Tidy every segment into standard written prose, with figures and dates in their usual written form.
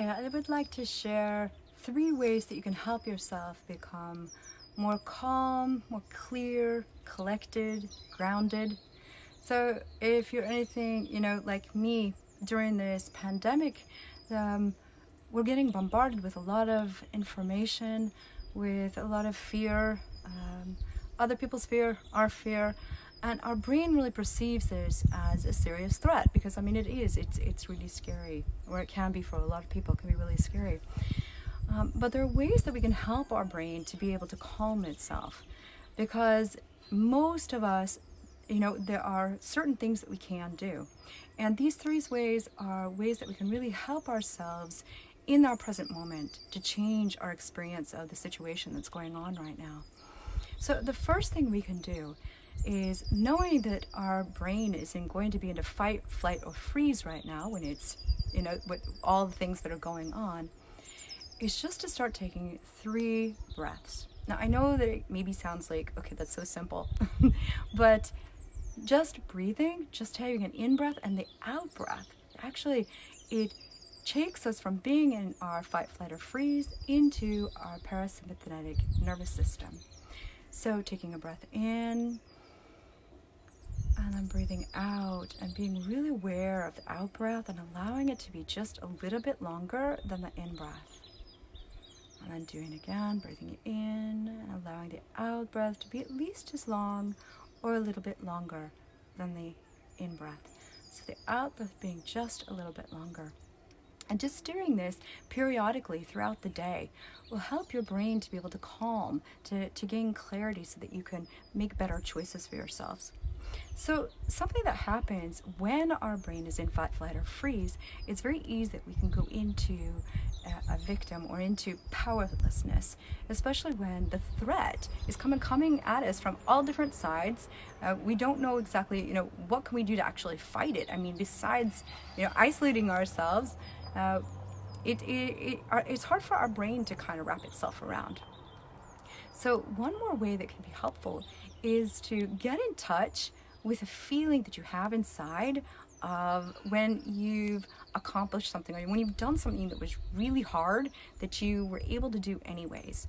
Hi, I would like to share 3 ways that you can help yourself become more calm, more clear, collected, grounded. So if you're anything, like me during this pandemic, we're getting bombarded with a lot of information, with a lot of fear, other people's fear, our fear, and our brain really perceives this as a serious threat because it is. It's really scary, or it can be for a lot of people. It can be really scary. But there are ways that we can help our brain to be able to calm itself, because most of us, there are certain things that we can do, and these 3 ways are ways that we can really help ourselves in our present moment to change our experience of the situation that's going on right now. So the first thing we can do is, knowing that our brain isn't going to be into fight, flight, or freeze right now when it's, with all the things that are going on, is just to start taking 3 breaths. Now, I know that it maybe sounds like, okay, that's so simple, but just breathing, just having an in-breath and the out-breath, actually, it takes us from being in our fight, flight, or freeze into our parasympathetic nervous system. So taking a breath in, and then breathing out and being really aware of the out breath and allowing it to be just a little bit longer than the in breath. And then doing it again, breathing it in and allowing the out breath to be at least as long or a little bit longer than the in breath. So the out breath being just a little bit longer. And just doing this periodically throughout the day will help your brain to be able to calm, to gain clarity so that you can make better choices for yourselves. So something that happens when our brain is in fight, flight, or freeze, it's very easy that we can go into a victim or into powerlessness, especially when the threat is coming at us from all different sides. We don't know exactly, what can we do to actually fight it? Besides, isolating ourselves, it's hard for our brain to kind of wrap itself around. So one more way that can be helpful is to get in touch with a feeling that you have inside of when you've accomplished something, or when you've done something that was really hard that you were able to do anyways.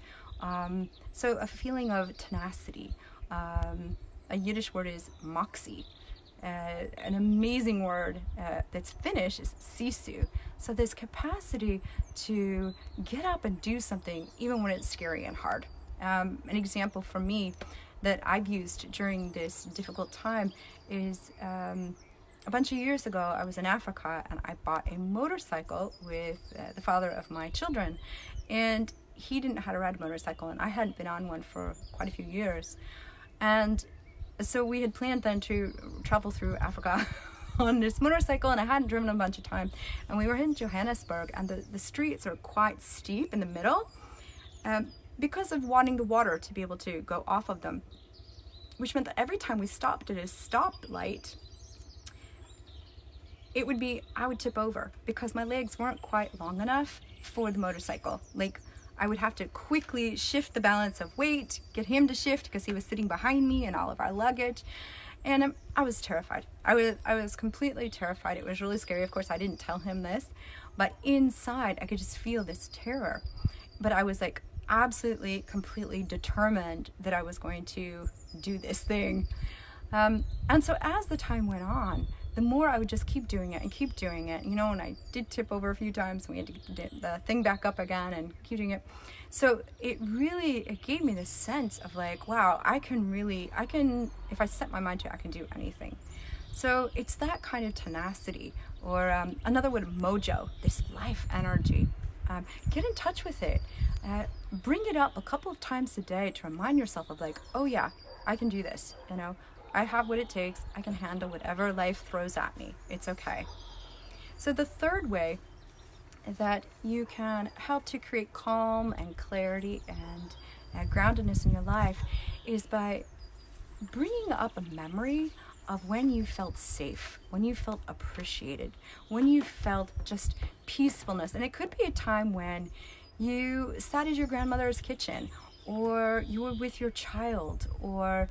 So a feeling of tenacity. A Yiddish word is Moxie. An amazing word that's Finnish is sisu. So this capacity to get up and do something even when it's scary and hard. An example for me that I've used during this difficult time is a bunch of years ago, I was in Africa and I bought a motorcycle with the father of my children, and he didn't know how to ride a motorcycle, and I hadn't been on one for quite a few years. And so we had planned then to travel through Africa on this motorcycle, and I hadn't driven a bunch of time. And we were in Johannesburg, and the streets are quite steep in the middle because of wanting the water to be able to go off of them, which meant that every time we stopped at a stoplight, I would tip over because my legs weren't quite long enough for the motorcycle. Like, I would have to quickly shift the balance of weight, get him to shift because he was sitting behind me and all of our luggage. And I was terrified. I was completely terrified. It was really scary. Of course, I didn't tell him this, but inside I could just feel this terror. But I was like absolutely, completely determined that I was going to do this thing. And so as the time went on, the more I would just keep doing it and keep doing it, and I did tip over a few times, and we had to get the thing back up again and keep doing it. So it gave me this sense of like, wow, I can, if I set my mind to it, I can do anything. So it's that kind of tenacity, or another word, mojo, this life energy. Get in touch with it. Bring it up a couple of times a day to remind yourself of like, oh yeah, I can do this, I have what it takes. I can handle whatever life throws at me. It's okay. So the third way that you can help to create calm and clarity and groundedness in your life is by bringing up a memory of when you felt safe, when you felt appreciated, when you felt just peacefulness. And it could be a time when you sat at your grandmother's kitchen, or you were with your child, or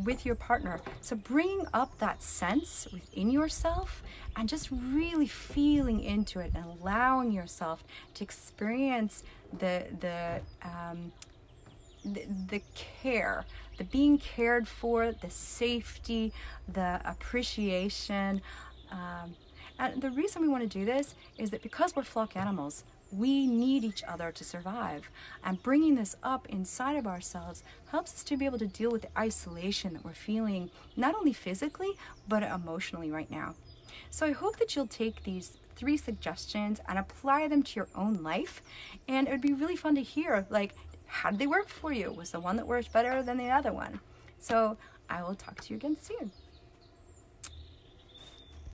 with your partner. So bringing up that sense within yourself and just really feeling into it and allowing yourself to experience the care, the being cared for, the safety, the appreciation. And the reason we want to do this is that because we're flock animals, we need each other to survive. And bringing this up inside of ourselves helps us to be able to deal with the isolation that we're feeling, not only physically, but emotionally right now. So I hope that you'll take these 3 suggestions and apply them to your own life. And it would be really fun to hear, like, how did they work for you? Was the one that worked better than the other one? So I will talk to you again soon.